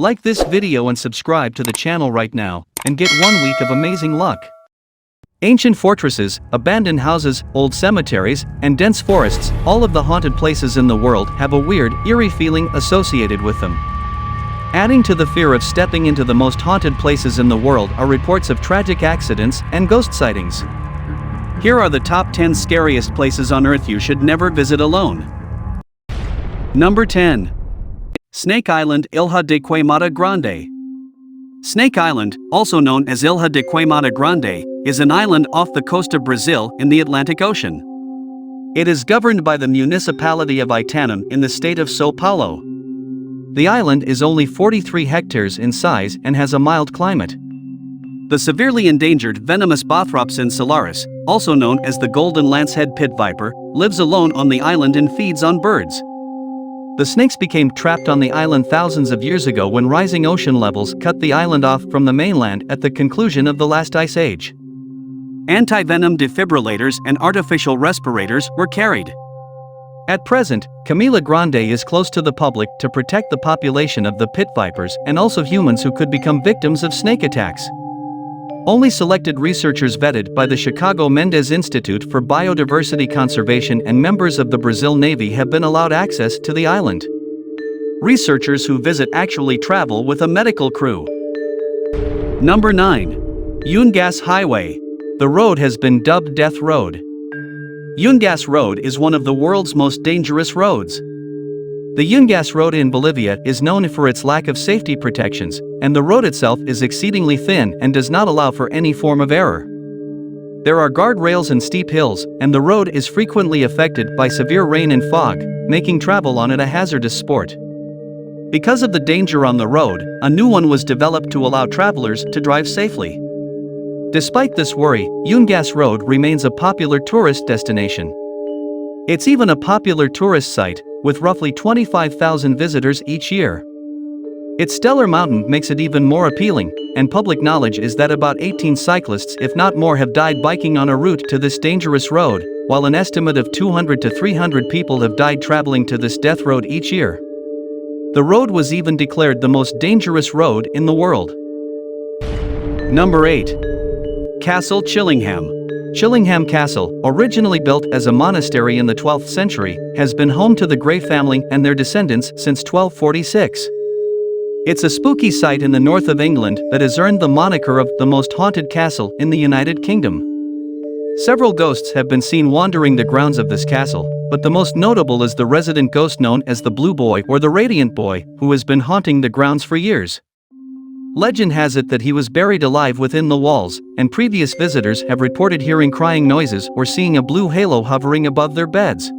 Like this video and subscribe to the channel right now, and get 1 week of amazing luck. Ancient fortresses, abandoned houses, old cemeteries, and dense forests, all of the haunted places in the world have a weird, eerie feeling associated with them. Adding to the fear of stepping into the most haunted places in the world are reports of tragic accidents and ghost sightings. Here are the top 10 scariest places on Earth you should never visit alone. Number 10. Snake Island, Ilha da Queimada Grande. Snake Island, also known as Ilha da Queimada Grande, is an island off the coast of Brazil in the Atlantic Ocean. It is governed by the municipality of Itanhaém in the state of So Paulo. The island is only 43 hectares in size and has a mild climate. The severely endangered venomous Bothrops insularis, also known as the golden lancehead pit viper, lives alone on the island and feeds on birds. The snakes became trapped on the island thousands of years ago when rising ocean levels cut the island off from the mainland at the conclusion of the last ice age. Anti-venom defibrillators and artificial respirators were carried. At present, Queimada Grande is closed to the public to protect the population of the pit vipers and also humans who could become victims of snake attacks. Only selected researchers vetted by the Chicago Mendes Institute for Biodiversity Conservation and members of the Brazil Navy have been allowed access to the island. Researchers who visit actually travel with a medical crew. Number 9. Yungas Highway. The road has been dubbed Death Road. Yungas Road is one of the world's most dangerous roads. The Yungas Road in Bolivia is known for its lack of safety protections, and the road itself is exceedingly thin and does not allow for any form of error. There are guardrails and steep hills, and the road is frequently affected by severe rain and fog, making travel on it a hazardous sport. Because of the danger on the road, a new one was developed to allow travelers to drive safely. Despite this worry, Yungas Road remains a popular tourist destination. It's even a popular tourist site, with roughly 25,000 visitors each year. Its stellar mountain makes it even more appealing, and public knowledge is that about 18 cyclists if not more have died biking on a route to this dangerous road, while an estimate of 200 to 300 people have died traveling to this death road each year. The road was even declared the most dangerous road in the world. Number 8. Castle Chillingham. Chillingham Castle, originally built as a monastery in the 12th century, has been home to the Grey family and their descendants since 1246. It's a spooky site in the north of England that has earned the moniker of the most haunted castle in the United Kingdom. Several ghosts have been seen wandering the grounds of this castle, but the most notable is the resident ghost known as the Blue Boy or the Radiant Boy, who has been haunting the grounds for years. Legend has it that he was buried alive within the walls, and previous visitors have reported hearing crying noises or seeing a blue halo hovering above their beds.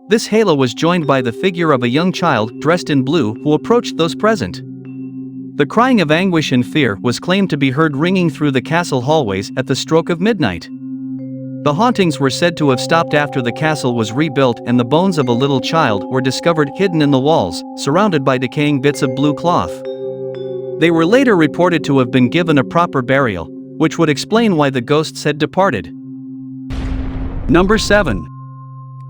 This halo was joined by the figure of a young child dressed in blue who approached those present. The crying of anguish and fear was claimed to be heard ringing through the castle hallways at the stroke of midnight. The hauntings were said to have stopped after the castle was rebuilt and the bones of a little child were discovered hidden in the walls, surrounded by decaying bits of blue cloth. They were later reported to have been given a proper burial, which would explain why the ghosts had departed. Number 7.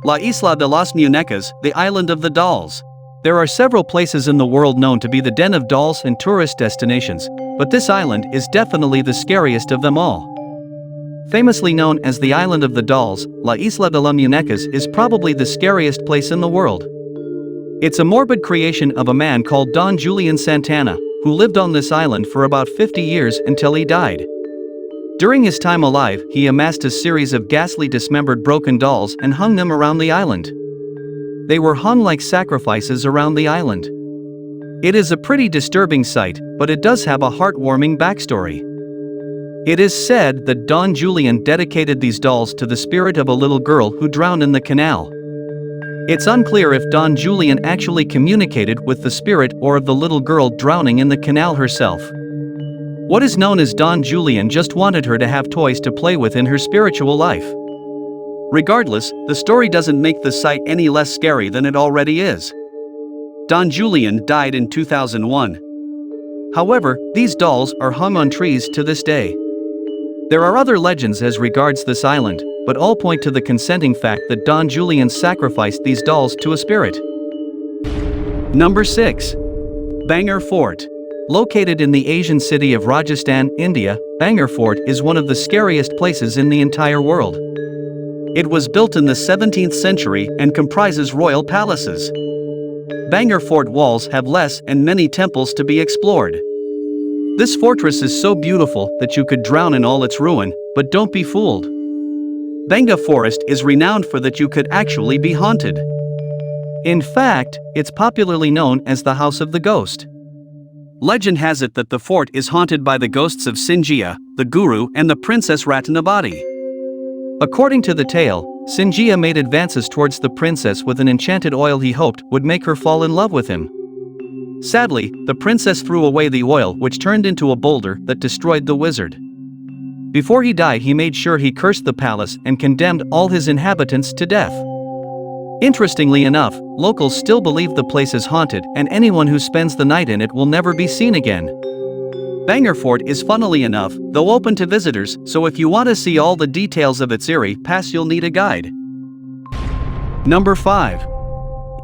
La Isla de las Muñecas, the Island of the Dolls. There are several places in the world known to be the den of dolls and tourist destinations, but this island is definitely the scariest of them all. Famously known as the Island of the Dolls, La Isla de las Muñecas is probably the scariest place in the world. It's a morbid creation of a man called Don Julian Santana, who lived on this island for about 50 years until he died. During his time alive, he amassed a series of ghastly dismembered broken dolls and hung them around the island. They were hung like sacrifices around the island. It is a pretty disturbing sight, but it does have a heartwarming backstory. It is said that Don Julian dedicated these dolls to the spirit of a little girl who drowned in the canal. It's unclear if Don Julian actually communicated with the spirit or of the little girl drowning in the canal herself. What is known as Don Julian just wanted her to have toys to play with in her spiritual life. Regardless, the story doesn't make the site any less scary than it already is. Don Julian died in 2001. However, these dolls are hung on trees to this day. There are other legends as regards this island, but all point to the consenting fact that Don Julian sacrificed these dolls to a spirit. Number 6. Bangar Fort. Located in the Asian city of Rajasthan, India, Bangar Fort is one of the scariest places in the entire world. It was built in the 17th century and comprises royal palaces. Bangar Fort walls have less and many temples to be explored. This fortress is so beautiful that you could drown in all its ruin, but don't be fooled. Bangar Forest is renowned for that you could actually be haunted. In fact, it's popularly known as the House of the Ghost. Legend has it that the fort is haunted by the ghosts of Sinjia, the Guru, and the Princess Ratnabadi. According to the tale, Sinjia made advances towards the princess with an enchanted oil he hoped would make her fall in love with him. Sadly, the princess threw away the oil, which turned into a boulder that destroyed the wizard. Before he died, he made sure he cursed the palace and condemned all his inhabitants to death. Interestingly enough, locals still believe the place is haunted, and anyone who spends the night in it will never be seen again. Bangar Fort is, funnily enough, though open to visitors, so if you want to see all the details of its eerie past, you'll need a guide. Number 5.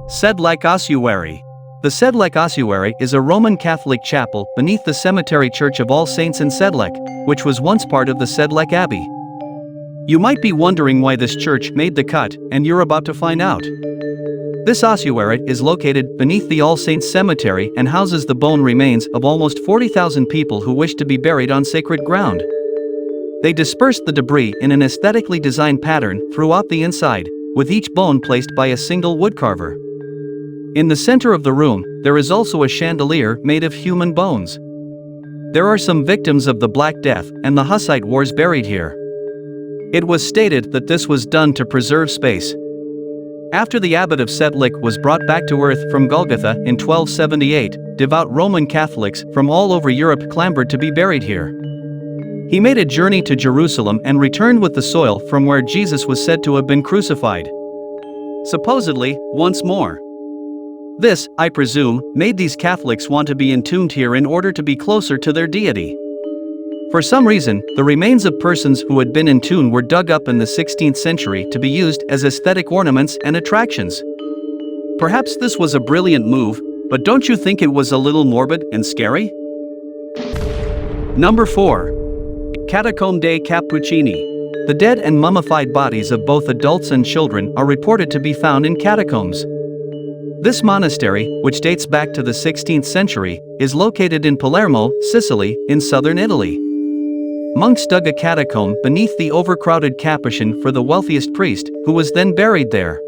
Sedlec Ossuary. The Sedlec Ossuary is a Roman Catholic chapel beneath the cemetery Church of All Saints in Sedlec, which was once part of the Sedlec Abbey. You might be wondering why this church made the cut, and you're about to find out. This ossuary is located beneath the All Saints Cemetery and houses the bone remains of almost 40,000 people who wish to be buried on sacred ground. They dispersed the debris in an aesthetically designed pattern throughout the inside, with each bone placed by a single woodcarver. In the center of the room, there is also a chandelier made of human bones. There are some victims of the Black Death and the Hussite Wars buried here. It was stated that this was done to preserve space. After the abbot of Sedlec was brought back to earth from Golgotha in 1278, devout Roman Catholics from all over Europe clamored to be buried here. He made a journey to Jerusalem and returned with the soil from where Jesus was said to have been crucified. Supposedly, once more. This, I presume, made these Catholics want to be entombed here in order to be closer to their deity. For some reason, the remains of persons who had been entombed were dug up in the 16th century to be used as aesthetic ornaments and attractions. Perhaps this was a brilliant move, but don't you think it was a little morbid and scary? Number 4. Catacomb de Cappuccini. The dead and mummified bodies of both adults and children are reported to be found in catacombs. This monastery, which dates back to the 16th century, is located in Palermo, Sicily, in southern Italy. Monks dug a catacomb beneath the overcrowded Capuchin for the wealthiest priest, who was then buried there.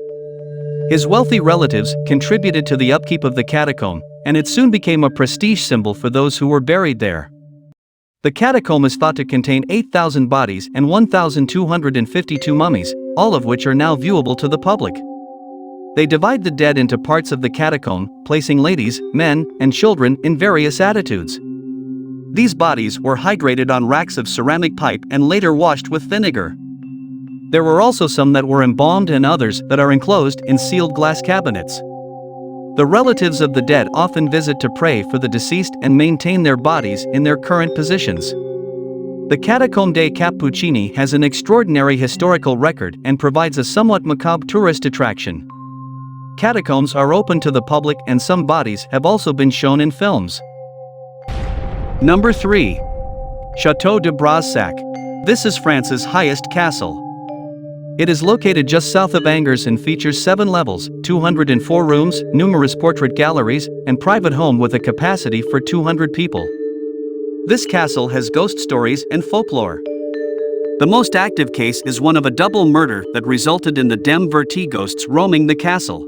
His wealthy relatives contributed to the upkeep of the catacomb, and it soon became a prestige symbol for those who were buried there. The catacomb is thought to contain 8,000 bodies and 1,252 mummies, all of which are now viewable to the public. They divide the dead into parts of the catacomb, placing ladies, men, and children in various attitudes. These bodies were hydrated on racks of ceramic pipe and later washed with vinegar. There were also some that were embalmed and others that are enclosed in sealed glass cabinets. The relatives of the dead often visit to pray for the deceased and maintain their bodies in their current positions. The Catacomb de Cappuccini has an extraordinary historical record and provides a somewhat macabre tourist attraction. Catacombs are open to the public and some bodies have also been shown in films. Number 3. Chateau de Broche. This is France's highest castle. It is located just south of Angers and features 7 levels, 204 rooms, numerous portrait galleries, and private home with a capacity for 200 people. This castle has ghost stories and folklore. The most active case is one of a double murder that resulted in the Dem Verti ghosts roaming the castle.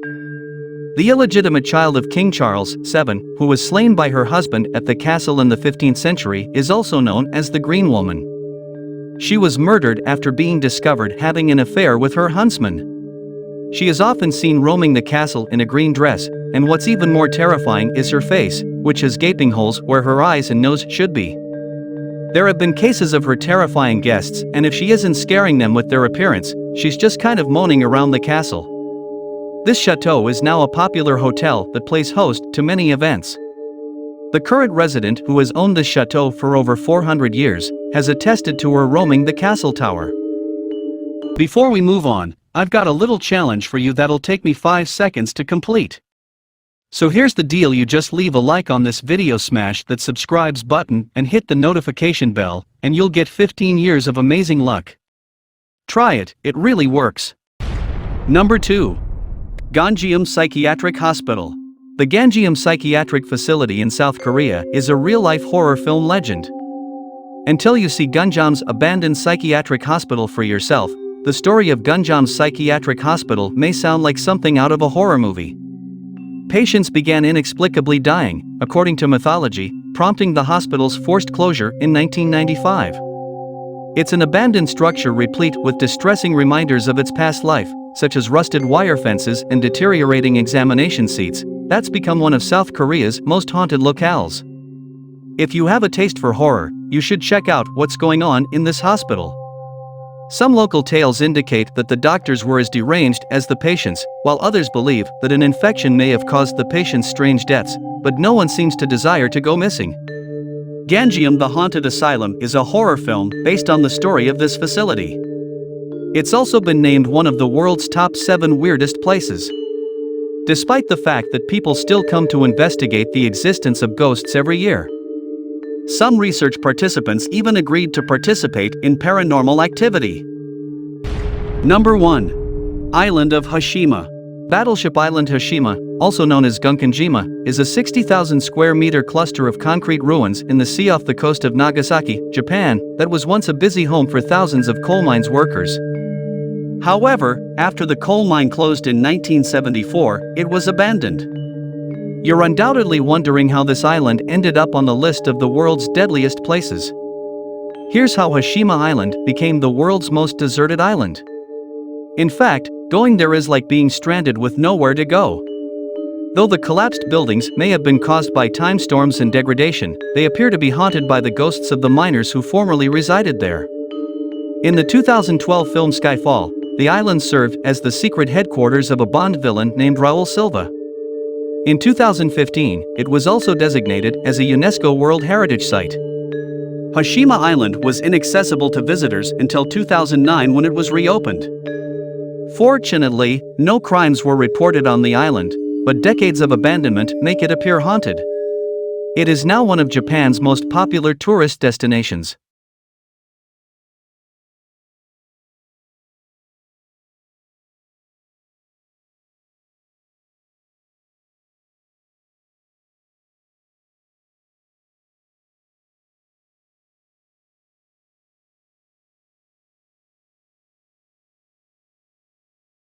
The illegitimate child of King Charles VII, who was slain by her husband at the castle in the 15th century, is also known as the Green Woman. She was murdered after being discovered having an affair with her huntsman. She is often seen roaming the castle in a green dress, and what's even more terrifying is her face, which has gaping holes where her eyes and nose should be. There have been cases of her terrifying guests, and if she isn't scaring them with their appearance, she's just kind of moaning around the castle. This chateau is now a popular hotel that plays host to many events. The current resident, who has owned this chateau for over 400 years, has attested to her roaming the castle tower. Before we move on, I've got a little challenge for you that'll take me 5 seconds to complete. So here's the deal, you just leave a like on this video, smash that subscribes button and hit the notification bell, and you'll get 15 years of amazing luck. Try it, it really works. Number 2. Gangnam Psychiatric Hospital. The Gangnam Psychiatric Facility in South Korea is a real-life horror film legend. Until you see Gangnam's abandoned psychiatric hospital for yourself, the story of Gangnam's Psychiatric Hospital may sound like something out of a horror movie. Patients began inexplicably dying, according to mythology, prompting the hospital's forced closure in 1995. It's an abandoned structure replete with distressing reminders of its past life, such as rusted wire fences and deteriorating examination seats, that's become one of South Korea's most haunted locales. If you have a taste for horror, you should check out what's going on in this hospital. Some local tales indicate that the doctors were as deranged as the patients, while others believe that an infection may have caused the patient's strange deaths, but no one seems to desire to go missing. Gangnam the Haunted Asylum is a horror film based on the story of this facility. It's also been named one of the world's top 7 weirdest places. Despite the fact that people still come to investigate the existence of ghosts every year. Some research participants even agreed to participate in paranormal activity. Number 1. Island of Hashima. Battleship Island Hashima, also known as Gunkanjima, is a 60,000 square meter cluster of concrete ruins in the sea off the coast of Nagasaki, Japan, that was once a busy home for thousands of coal mines workers. However, after the coal mine closed in 1974, it was abandoned. You're undoubtedly wondering how this island ended up on the list of the world's deadliest places. Here's how Hashima Island became the world's most deserted island. In fact, going there is like being stranded with nowhere to go. Though the collapsed buildings may have been caused by time storms and degradation, they appear to be haunted by the ghosts of the miners who formerly resided there. In the 2012 film Skyfall, the island served as the secret headquarters of a Bond villain named Raul Silva. In 2015, it was also designated as a UNESCO World Heritage Site. Hashima Island was inaccessible to visitors until 2009 when it was reopened. Fortunately, no crimes were reported on the island, but decades of abandonment make it appear haunted. It is now one of Japan's most popular tourist destinations.